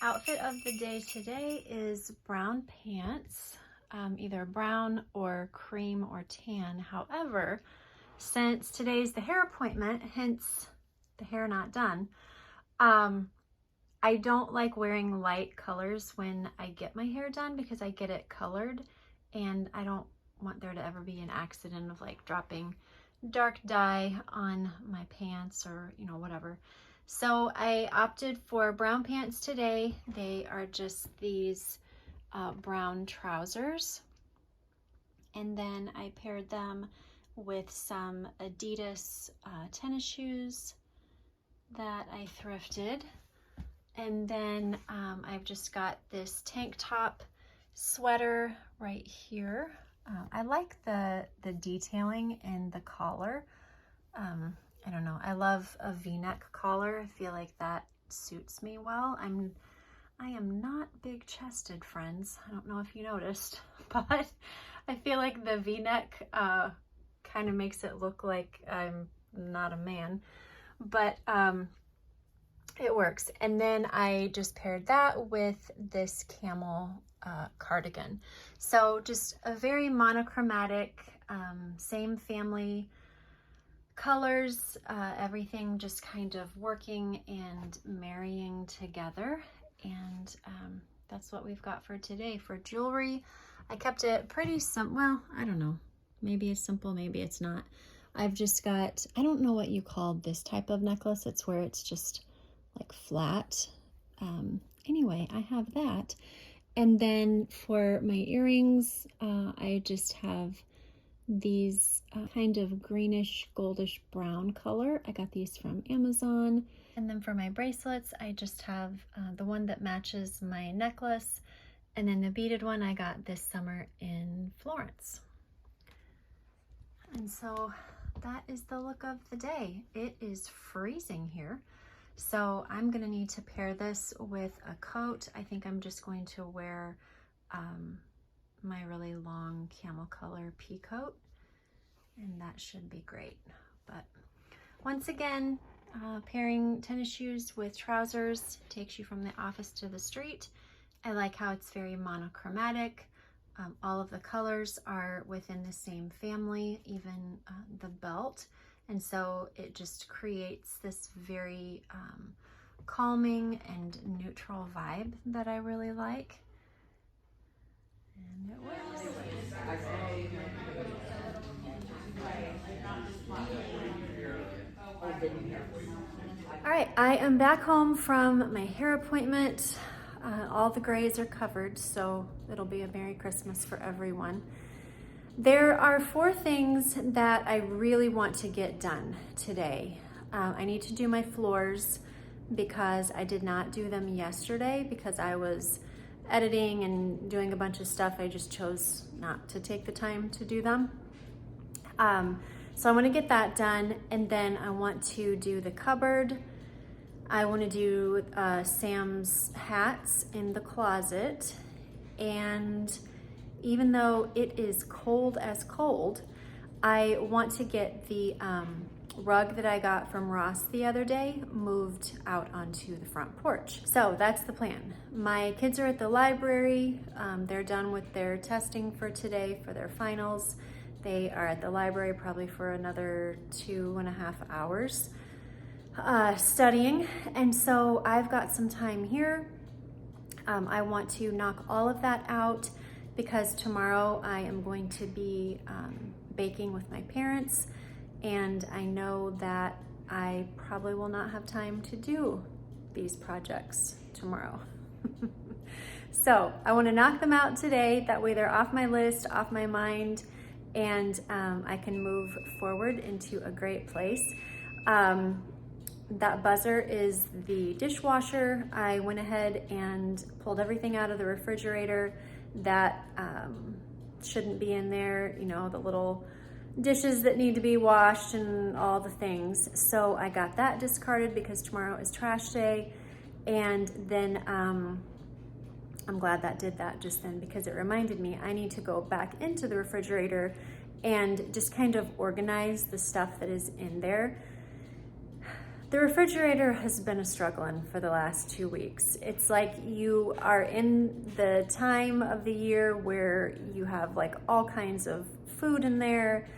Outfit of the day today is brown pants, either brown or cream or tan. However, since today's the hair appointment, hence the hair not done, I don't like wearing light colors when I get my hair done because I get it colored and I don't want there to ever be an accident of like dropping dark dye on my pants or, you know, whatever. So I opted for brown pants today. They are just these brown trousers. And then I paired them with some Adidas tennis shoes that I thrifted. And then I've just got this tank top sweater right here. I like the detailing in the collar. I don't know, I love a V-neck collar. I feel like that suits me well. I am not big chested, friends. I don't know if you noticed, but I feel like the V-neck kind of makes it look like I'm not a man, but it works. And then I just paired that with this camel cardigan. So just a very monochromatic, same family colors, everything just kind of working and marrying together. And that's what we've got for today. For jewelry, I kept it pretty simple. Well, I don't know. Maybe it's simple, maybe it's not. I've just got, I don't know what you call this type of necklace. It's where it's just like flat. Anyway, I have that. And then for my earrings, I just have these kind of greenish goldish brown color. I got these from Amazon. And then for my bracelets, I just have the one that matches my necklace, and then the beaded one I got this summer in Florence. And so that is the look of the day. It is freezing here, so I'm gonna need to pair this with a coat. I think I'm just going to wear my really long camel color pea coat, and that should be great. But once again, pairing tennis shoes with trousers takes you from the office to the street. I like how it's very monochromatic. All of the colors are within the same family, even the belt. And so it just creates this very calming and neutral vibe that I really like. And it works. All right, I am back home from my hair appointment. All the grays are covered, so it'll be a Merry Christmas for everyone. There are 4 things that I really want to get done today. I need to do my floors because I did not do them yesterday because I was editing and doing a bunch of stuff. I just chose not to take the time to do them. So I want to get that done, and then I want to do the cupboard. I want to do Sam's hats in the closet, and even though it is cold as cold, I want to get the rug that I got from Ross the other day moved out onto the front porch. So that's the plan. My kids are at the library. They're done with their testing for today for their finals. They are at the library probably for another 2.5 hours studying. And so I've got some time here. I want to knock all of that out because tomorrow I am going to be baking with my parents, and I know that I probably will not have time to do these projects tomorrow. So I want to knock them out today. That way they're off my list, off my mind, and I can move forward into a great place. That buzzer is the dishwasher. I went ahead and pulled everything out of the refrigerator that shouldn't be in there, you know, the little dishes that need to be washed and all the things. So I got that discarded because tomorrow is trash day. And then I'm glad that did that just then, because it reminded me I need to go back into the refrigerator and just kind of organize the stuff that is in there. The refrigerator has been a struggling for the last 2 weeks. It's like you are in the time of the year where you have like all kinds of food in there,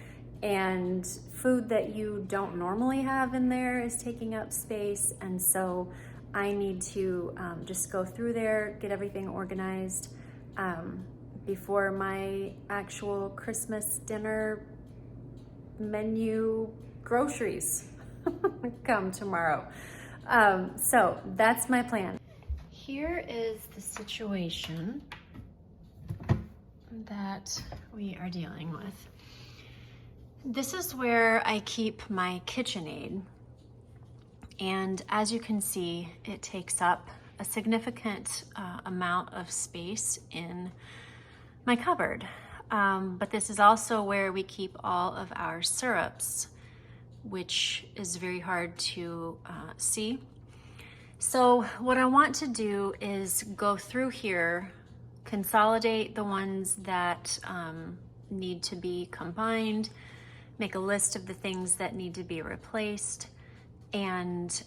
and food that you don't normally have in there is taking up space. And so I need to just go through there, get everything organized before my actual Christmas dinner menu groceries come tomorrow. So that's my plan. Here is the situation that we are dealing with. This is where I keep my KitchenAid, and as you can see, it takes up a significant amount of space in my cupboard. But this is also where we keep all of our syrups, which is very hard to see. So what I want to do is go through here, consolidate the ones that need to be combined, make a list of the things that need to be replaced, and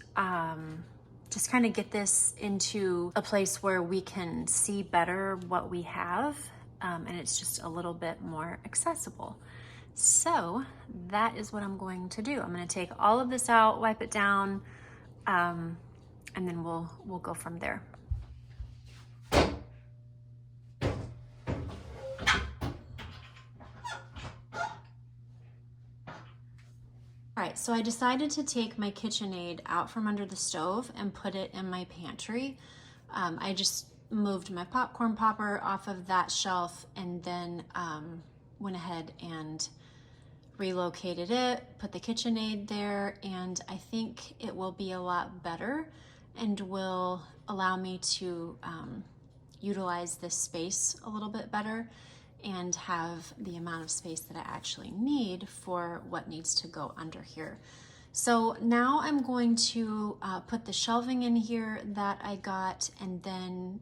just kind of get this into a place where we can see better what we have, and it's just a little bit more accessible. So that is what I'm going to do. I'm going to take all of this out, wipe it down, and then we'll go from there. All right, so I decided to take my KitchenAid out from under the stove and put it in my pantry. I just moved my popcorn popper off of that shelf and then went ahead and relocated it, put the KitchenAid there, and I think it will be a lot better and will allow me to utilize this space a little bit better and have the amount of space that I actually need for what needs to go under here. So now I'm going to put the shelving in here that I got, and then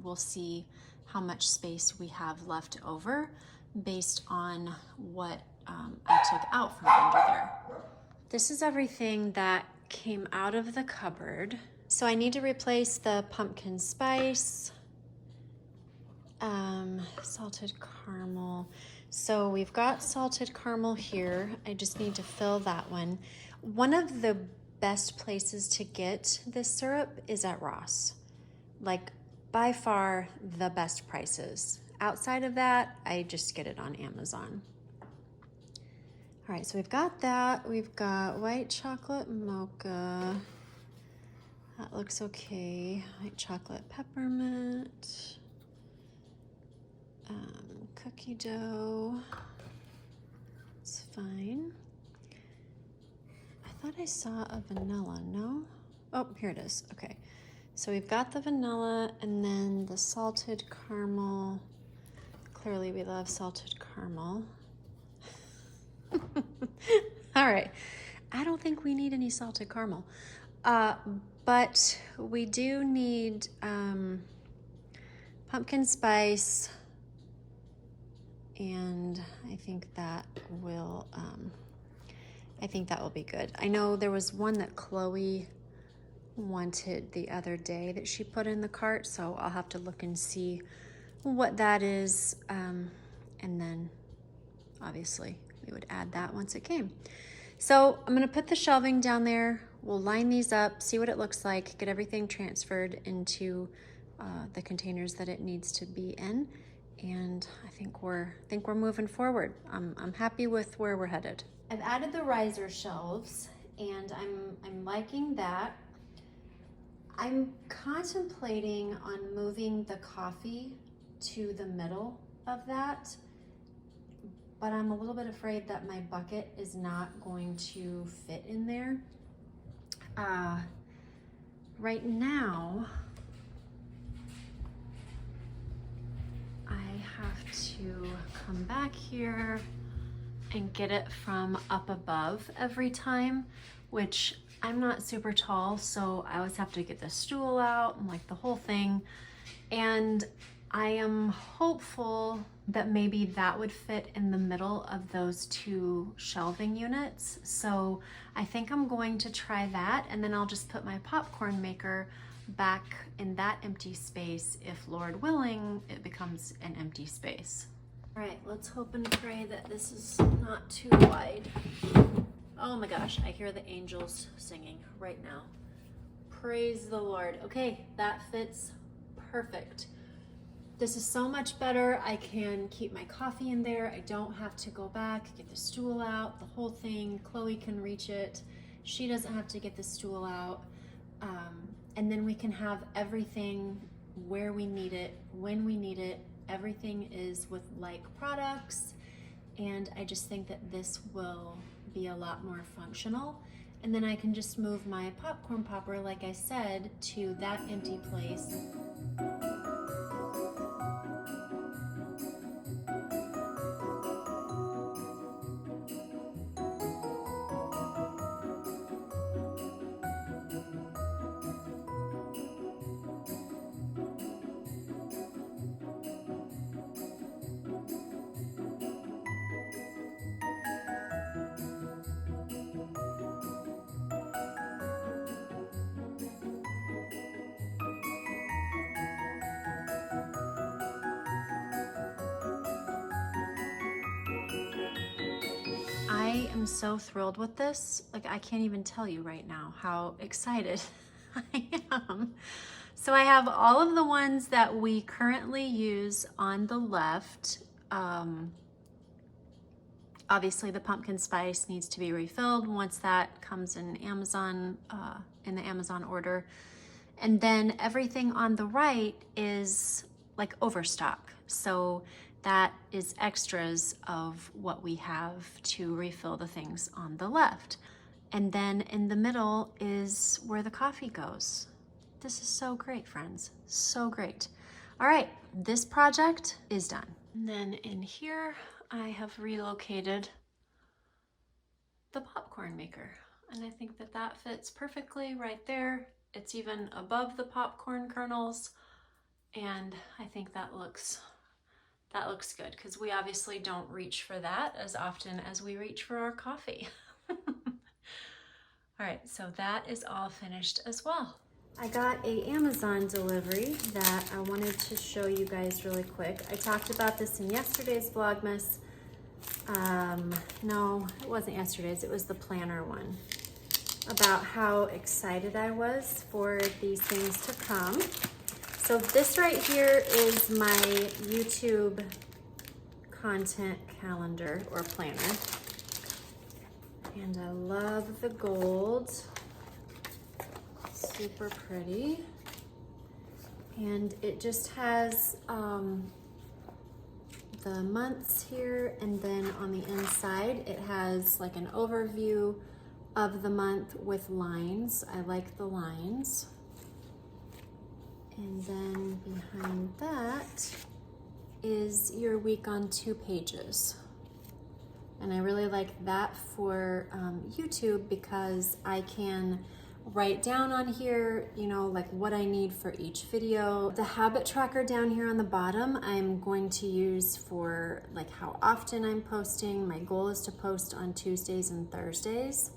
we'll see how much space we have left over based on what I took out from under there. This is everything that came out of the cupboard. So I need to replace the pumpkin spice, salted caramel. So we've got salted caramel here. I just need to fill that one. One of the best places to get this syrup is at Ross. Like, by far the best prices. Outside of that, I just get it on Amazon. All right, so we've got that. We've got white chocolate mocha. That looks okay. White chocolate peppermint. Cookie dough. It's fine. I thought I saw a vanilla, no? Oh, here it is, okay. So we've got the vanilla and then the salted caramel. Clearly we love salted caramel. All right, I don't think we need any salted caramel, but we do need pumpkin spice, and I think that will be good. I know there was one that Chloe wanted the other day that she put in the cart, so I'll have to look and see what that is, and then obviously we would add that once it came. So I'm gonna put the shelving down there. We'll line these up, see what it looks like, get everything transferred into the containers that it needs to be in, and I think we're moving forward. I'm happy with where we're headed. I've added the riser shelves, and I'm liking that. I'm contemplating on moving the coffee to the middle of that, but I'm a little bit afraid that my bucket is not going to fit in there. Right now, I have to come back here and get it from up above every time, which I'm not super tall, so I always have to get the stool out and like the whole thing. And I am hopeful that maybe that would fit in the middle of those two shelving units. So I think I'm going to try that, and then I'll just put my popcorn maker back in that empty space if, Lord willing, it becomes an empty space. All right, let's hope and pray that this is not too wide. Oh my gosh, I hear the angels singing right now. Praise the Lord. Okay, that fits perfect. This is so much better. I can keep my coffee in there. I don't have to go back, get the stool out, the whole thing. Chloe can reach it. She doesn't have to get the stool out. And then we can have everything where we need it, when we need it. Everything is with like products. And I just think that this will be a lot more functional. And then I can just move my popcorn popper, like I said, to that empty place. I am so thrilled with this. Like, I can't even tell you right now how excited I am. So I have all of the ones that we currently use on the left. Obviously the pumpkin spice needs to be refilled once that comes in Amazon, in the Amazon order. And then everything on the right is like overstock. So that is extras of what we have to refill the things on the left. And then in the middle is where the coffee goes. This is so great, friends, so great. All right, this project is done. And then in here, I have relocated the popcorn maker. And I think that that fits perfectly right there. It's even above the popcorn kernels. And I think that looks good, because we obviously don't reach for that as often as we reach for our coffee. All right, so that is all finished as well. I got a Amazon delivery that I wanted to show you guys really quick. I talked about this in yesterday's Vlogmas. No, it wasn't yesterday's, it was the planner one, about how excited I was for these things to come. So this right here is my YouTube content calendar or planner. And I love the gold, super pretty. And it just has the months here, and then on the inside it has like an overview of the month with lines. I like the lines. And then behind that is your week on 2 pages. And I really like that for YouTube, because I can write down on here, you know, like what I need for each video. The habit tracker down here on the bottom, I'm going to use for like how often I'm posting. My goal is to post on Tuesdays and Thursdays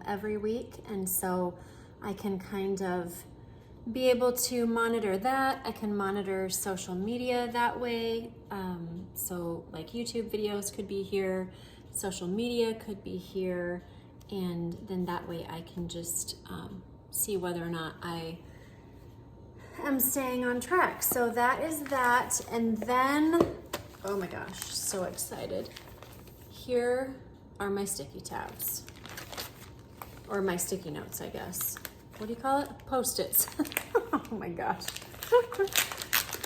every week. And so I can kind of be able to monitor that. I can monitor social media that way. So like YouTube videos could be here, social media could be here, and then that way I can just see whether or not I am staying on track. So that is that. And then, oh my gosh, so excited. Here are my sticky tabs, or my sticky notes, I guess. What do you call it? Post-its. Oh my gosh.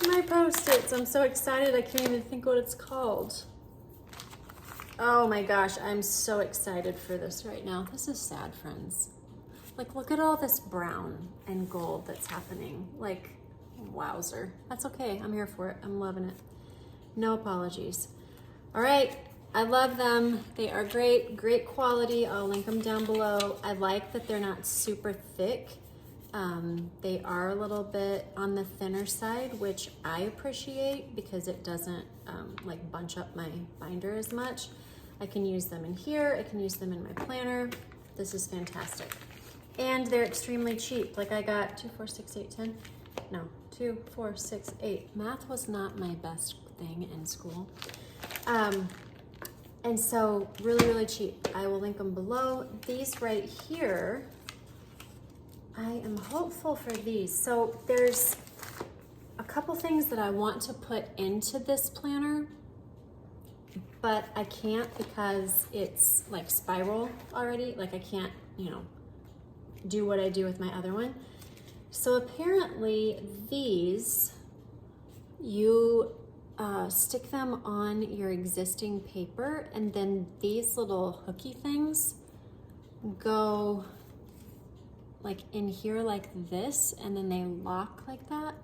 My post-its. I'm so excited I can't even think what it's called. Oh my gosh, I'm so excited for this right now. This is sad, friends. Like, look at all this brown and gold that's happening. Like, wowzer. That's okay, I'm here for it. I'm loving it. No apologies. All right, I love them. They are great, great quality. I'll link them down below. I like that they're not super thick. They are a little bit on the thinner side, which I appreciate because it doesn't like bunch up my binder as much. I can use them in here, I can use them in my planner. This is fantastic. And they're extremely cheap. Like I got 2, 4, 6, 8, 10. No, 2, 4, 6, 8. Math was not my best thing in school. And so really, really cheap. I will link them below. These right here, I am hopeful for these. So there's a couple things that I want to put into this planner, but I can't because it's like spiral already. Like I can't, you know, do what I do with my other one. So apparently these, you stick them on your existing paper, and then these little hooky things go like in here like this, and then they lock like that.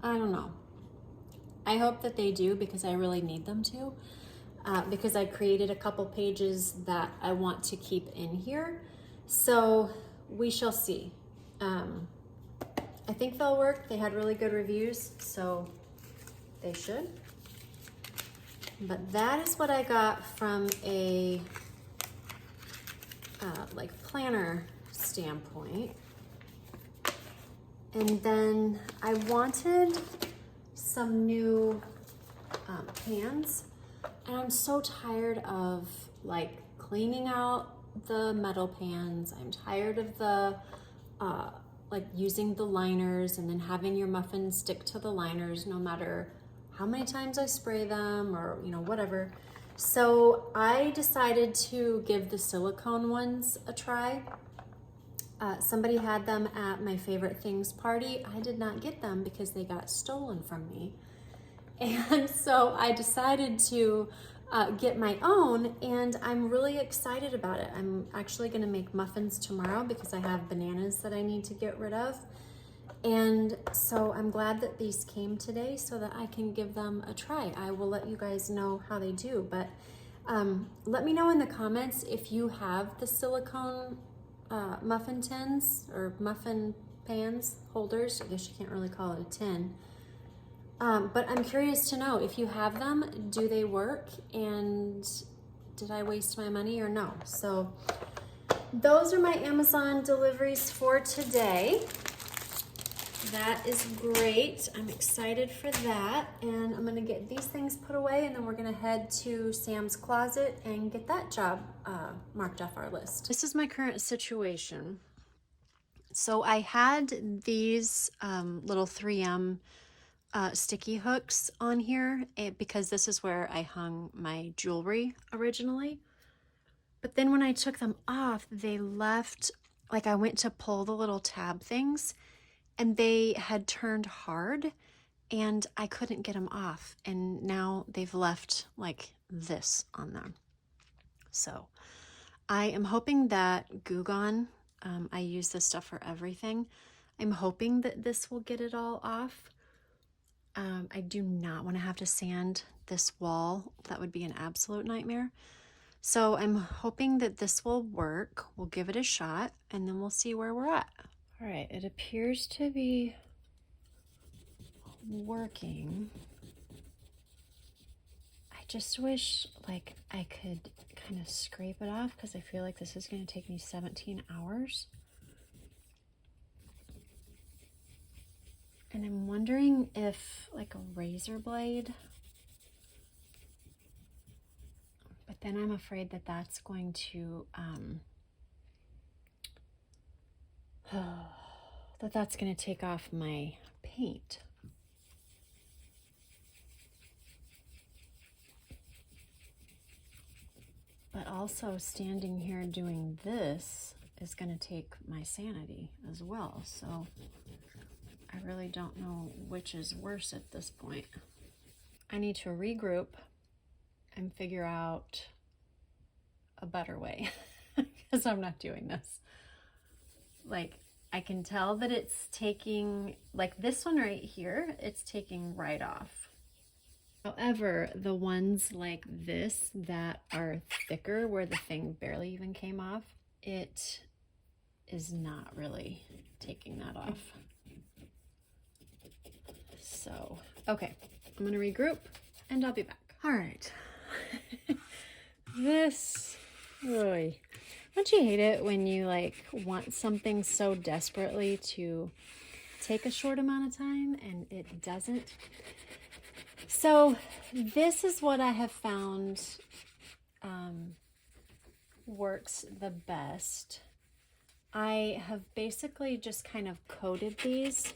I don't know. I hope that they do because I really need them to, because I created a couple pages that I want to keep in here. So we shall see. I think they'll work. They had really good reviews, so they should. But that is what I got from a like planner standpoint. And then I wanted some new pans, and I'm so tired of like cleaning out the metal pans. I'm tired of the like using the liners and then having your muffins stick to the liners no matter how many times I spray them, or you know, whatever. So I decided to give the silicone ones a try. Somebody had them at my favorite things party. I did not get them because they got stolen from me. And so I decided to get my own, and I'm really excited about it. I'm actually gonna make muffins tomorrow because I have bananas that I need to get rid of. And so I'm glad that these came today so that I can give them a try. I will let you guys know how they do, but let me know in the comments if you have the silicone muffin tins or muffin pans, holders. I guess you can't really call it a tin. But I'm curious to know if you have them, do they work? And did I waste my money or no? So those are my Amazon deliveries for today. That is great. I'm excited for that. And I'm gonna get these things put away, and then we're gonna head to Sam's Closet and get that job marked off our list. This is my current situation. So I had these little 3M sticky hooks on here because this is where I hung my jewelry originally. But then when I took them off, they left, like I went to pull the little tab things, and they had turned hard and I couldn't get them off. And now they've left like this on them. So I am hoping that Goo Gone, I use this stuff for everything. I'm hoping that this will get it all off. I do not want to have to sand this wall. That would be an absolute nightmare. So I'm hoping that this will work. We'll give it a shot, and then we'll see where we're at. All right, it appears to be working. I just wish like I could kind of scrape it off because I feel like this is going to take me 17 hours. And I'm wondering if like a razor blade, but then I'm afraid that that's going to that's going to take off my paint. But also standing here doing this is going to take my sanity as well. So I really don't know which is worse at this point. I need to regroup and figure out a better way because I'm not doing this. Like, I can tell that it's taking, like this one right here, it's taking right off. However, the ones like this that are thicker, where the thing barely even came off, it is not really taking that off. So, okay, I'm gonna regroup and I'll be back. All right. This, oy. Don't you hate it when you like want something so desperately to take a short amount of time and it doesn't? So this is what I have found works the best. I have basically just kind of coated these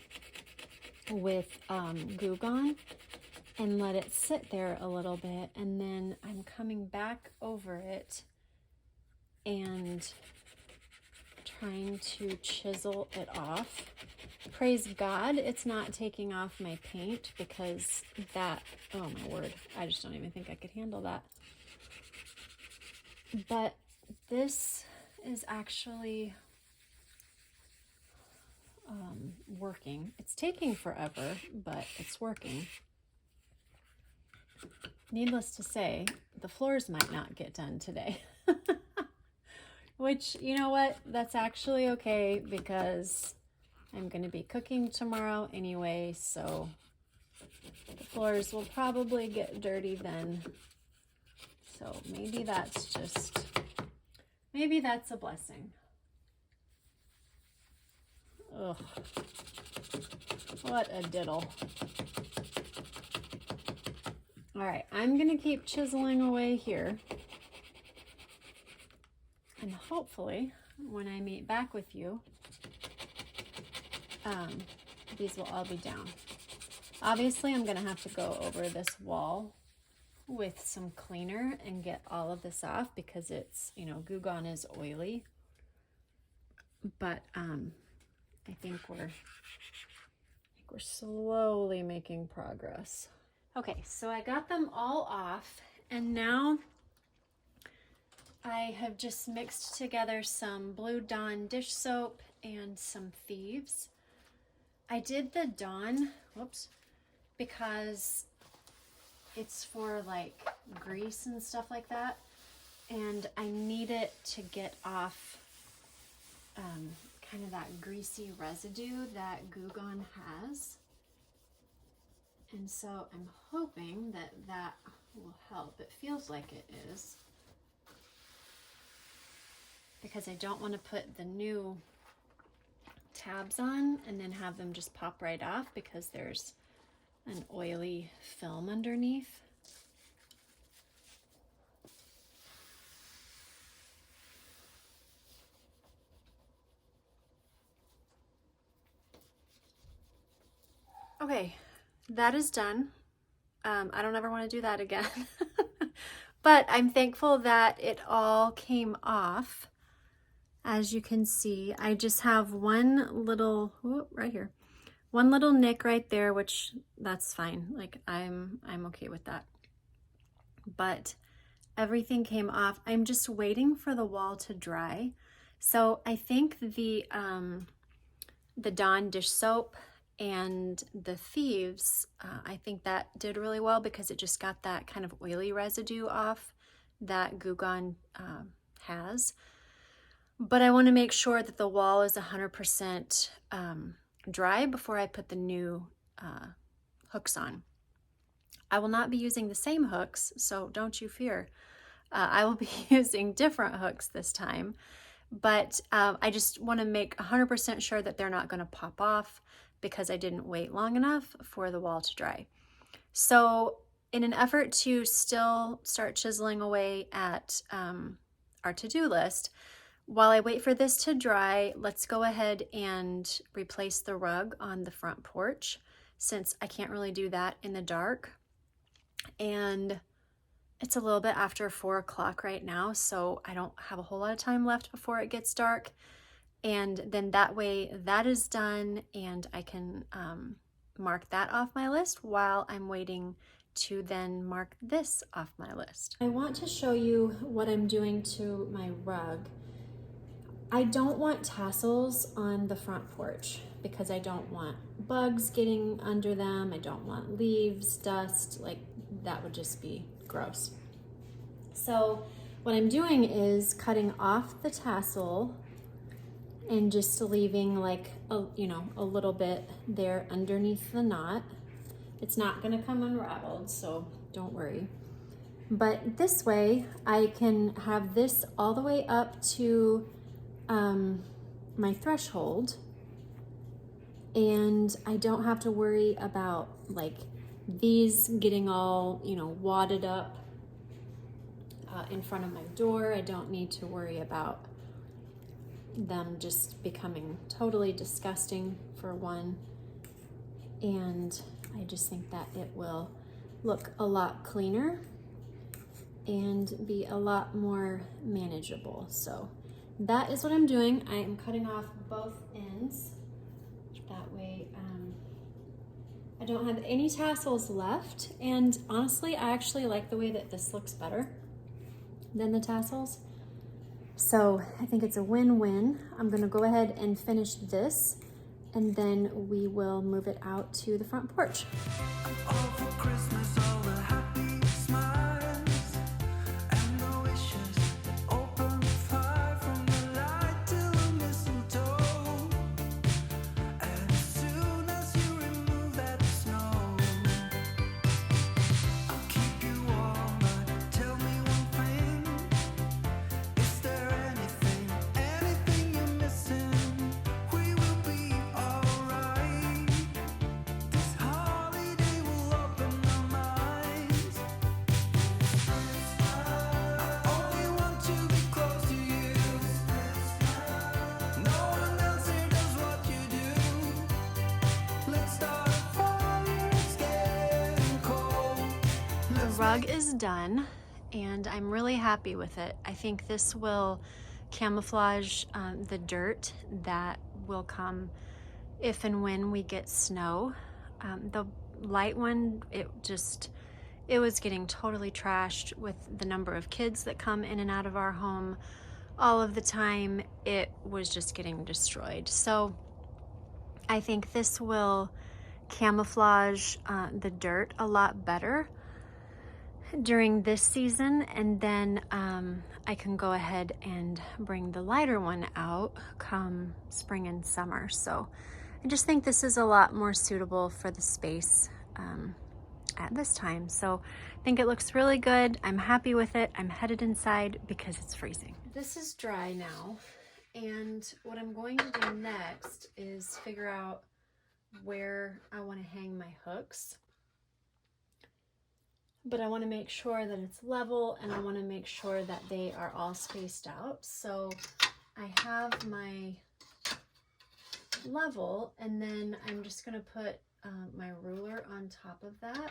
with Goo Gone and let it sit there a little bit, and then I'm coming back over it and trying to chisel it off. Praise God, it's not taking off my paint, because that, oh my word, I just don't even think I could handle that. But this is actually working. It's taking forever, but it's working. Needless to say, the floors might not get done today. Which, you know what? That's actually okay, because I'm going to be cooking tomorrow anyway, so the floors will probably get dirty then. So maybe that's a blessing. Ugh. What a diddle. All right, I'm going to keep chiseling away here. And hopefully, when I meet back with you, these will all be down. Obviously, I'm going to have to go over this wall with some cleaner and get all of this off, because it's, you know, Goo Gone is oily. But I think we're slowly making progress. Okay, so I got them all off, and now I have just mixed together some Blue Dawn dish soap and some Thieves. I did the Dawn, whoops, because it's for like grease and stuff like that, and I need it to get off kind of that greasy residue that Goo Gone has. And so I'm hoping that that will help. It feels like it is, because I don't want to put the new tabs on and then have them just pop right off, because there's an oily film underneath. Okay, that is done. I don't ever want to do that again. But I'm thankful that it all came off. As you can see, I just have one little, whoop, right here, one little nick right there, which that's fine. Like I'm okay with that. But everything came off. I'm just waiting for the wall to dry. So I think the Dawn dish soap and the Thieves, I think that did really well, because it just got that kind of oily residue off that Goo Gone has. But I want to make sure that the wall is 100% dry before I put the new hooks on. I will not be using the same hooks, so don't you fear. I will be using different hooks this time, but I just want to make 100% sure that they're not going to pop off, because I didn't wait long enough for the wall to dry. So in an effort to still start chiseling away at our to-do list, while I wait for this to dry, let's go ahead and replace the rug on the front porch, since I can't really do that in the dark. And it's a little bit after 4 o'clock right now, so I don't have a whole lot of time left before it gets dark. And then that way that is done, and I can mark that off my list while I'm waiting to then mark this off my list. I want to show you what I'm doing to my rug. I don't want tassels on the front porch, because I don't want bugs getting under them. I don't want leaves, dust, like that would just be gross. So what I'm doing is cutting off the tassel and just leaving like a little bit there underneath the knot. It's not gonna come unraveled, so don't worry. But this way I can have this all the way up to my threshold, and I don't have to worry about like these getting all, wadded up in front of my door. I don't need to worry about them just becoming totally disgusting, for one. And I just think that it will look a lot cleaner and be a lot more manageable. So that is what I'm doing. I am cutting off both ends. That way I don't have any tassels left. And honestly, I actually like the way that this looks better than the tassels. So I think it's a win-win. I'm gonna go ahead and finish this, and then we will move it out to the front porch. The rug is done, and I'm really happy with it. I think this will camouflage the dirt that will come if and when we get snow. The light one, it was getting totally trashed with the number of kids that come in and out of our home all of the time. It was just getting destroyed. So I think this will camouflage the dirt a lot better during this season, and then I can go ahead and bring the lighter one out come spring and summer. So I just think this is a lot more suitable for the space at this time. So I think it looks really good. I'm happy with it. I'm headed inside because it's freezing. This is dry now, and what I'm going to do next is figure out where I want to hang my hooks. But I want to make sure that it's level, and I want to make sure that they are all spaced out. So I have my level, and then I'm just going to put my ruler on top of that.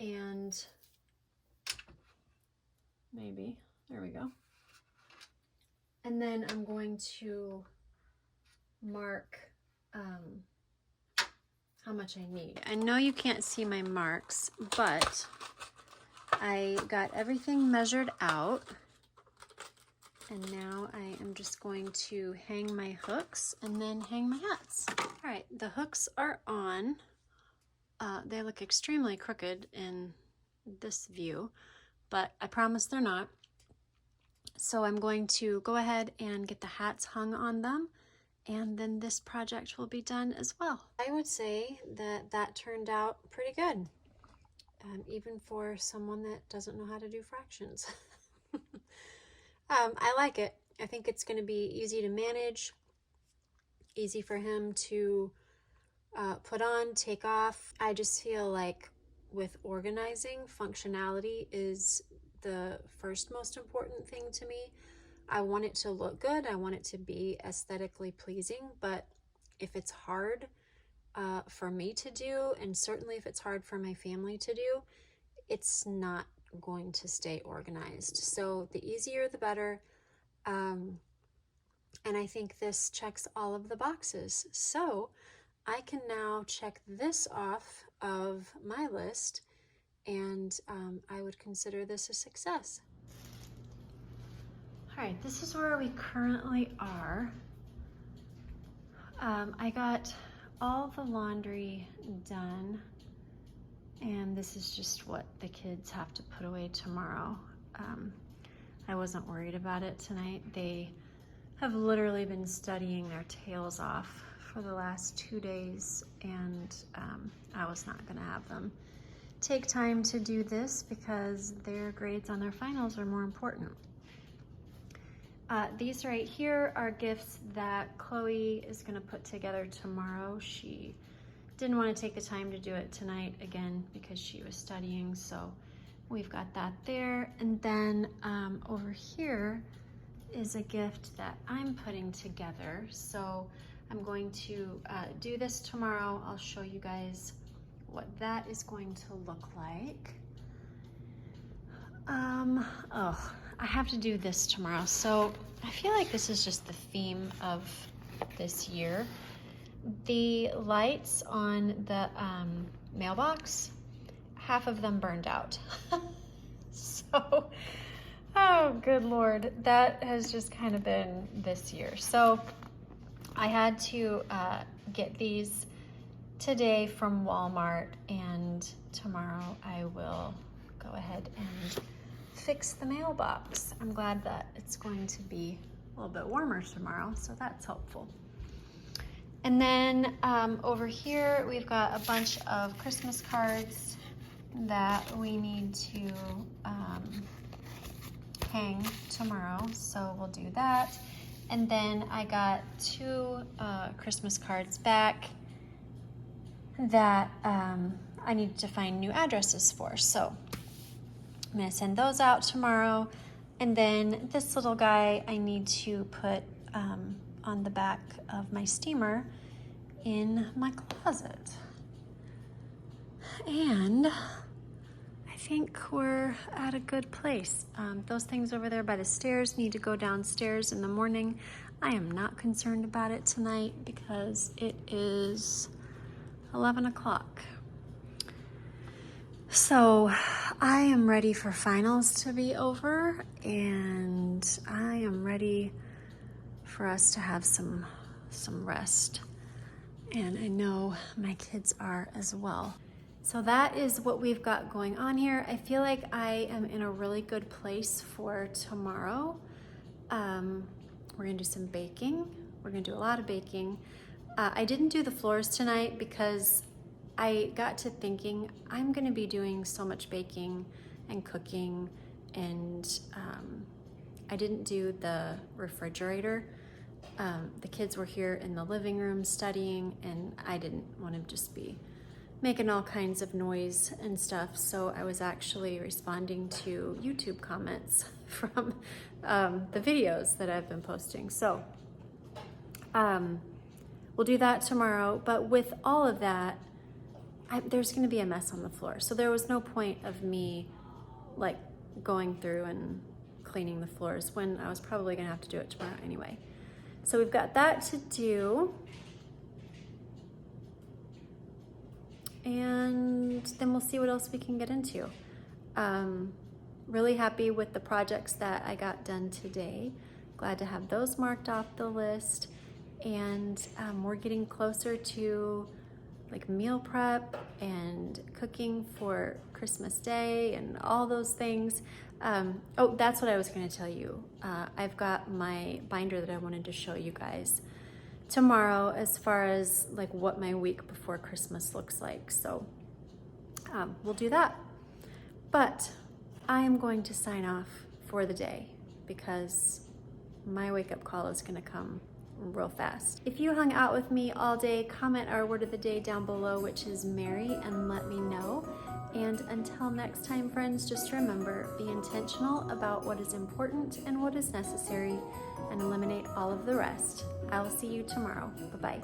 And maybe, there we go. And then I'm going to mark how much I need. I know you can't see my marks, but I got everything measured out, and now I am just going to hang my hooks and then hang my hats. All right, the hooks are on. They look extremely crooked in this view, but I promise they're not. So I'm going to go ahead and get the hats hung on them, and then this project will be done as well. I would say that that turned out pretty good, even for someone that doesn't know how to do fractions. I like it. I think it's going to be easy to manage, easy for him to put on, take off. I just feel like with organizing, functionality is the first most important thing to me. I want it to look good. I want it to be aesthetically pleasing, but if it's hard for me to do, and certainly if it's hard for my family to do, it's not going to stay organized. So the easier the better. And I think this checks all of the boxes. So I can now check this off of my list, and I would consider this a success. All right, this is where we currently are. I got all the laundry done, and this is just what the kids have to put away tomorrow. I wasn't worried about it tonight. They have literally been studying their tails off for the last 2 days, and I was not gonna have them take time to do this because their grades on their finals are more important. These right here are gifts that Chloe is gonna put together tomorrow. She didn't want to take the time to do it tonight again because she was studying, so we've got that there. And then over here is a gift that I'm putting together. So I'm going to do this tomorrow. I'll show you guys what that is going to look like. Oh, I have to do this tomorrow. So I feel like this is just the theme of this year. The lights on the mailbox, half of them burned out. So, oh good Lord, that has just kind of been this year. So I had to get these today from Walmart, and tomorrow I will go ahead and fix the mailbox. I'm glad that it's going to be a little bit warmer tomorrow, so that's helpful. And then over here, we've got a bunch of Christmas cards that we need to hang tomorrow, so we'll do that. And then I got 2 Christmas cards back that I need to find new addresses for. So I'm gonna send those out tomorrow. And then this little guy I need to put on the back of my steamer in my closet. And I think we're at a good place. Those things over there by the stairs need to go downstairs in the morning. I am not concerned about it tonight because it is 11 o'clock. So I am ready for finals to be over, and I am ready for us to have some rest. And I know my kids are as well. So that is what we've got going on here. I feel like I am in a really good place for tomorrow. We're gonna do some baking. We're gonna do a lot of baking. I didn't do the floors tonight because I got to thinking I'm gonna be doing so much baking and cooking, and I didn't do the refrigerator. The kids were here in the living room studying, and I didn't want to just be making all kinds of noise and stuff, so I was actually responding to YouTube comments from the videos that I've been posting. So we'll do that tomorrow, but with all of that, there's gonna be a mess on the floor. So there was no point of me like going through and cleaning the floors when I was probably gonna have to do it tomorrow anyway. So we've got that to do. And then we'll see what else we can get into. Really happy with the projects that I got done today. Glad to have those marked off the list. And we're getting closer to like meal prep and cooking for Christmas Day and all those things. Oh, that's what I was gonna tell you. I've got my binder that I wanted to show you guys tomorrow as far as like what my week before Christmas looks like. So we'll do that. But I am going to sign off for the day because my wake-up call is gonna come real fast. If you hung out with me all day, comment our word of the day down below, which is Mary, and let me know. And until next time, friends, just remember, be intentional about what is important and what is necessary, and eliminate all of the rest. I will see you tomorrow. Bye-bye.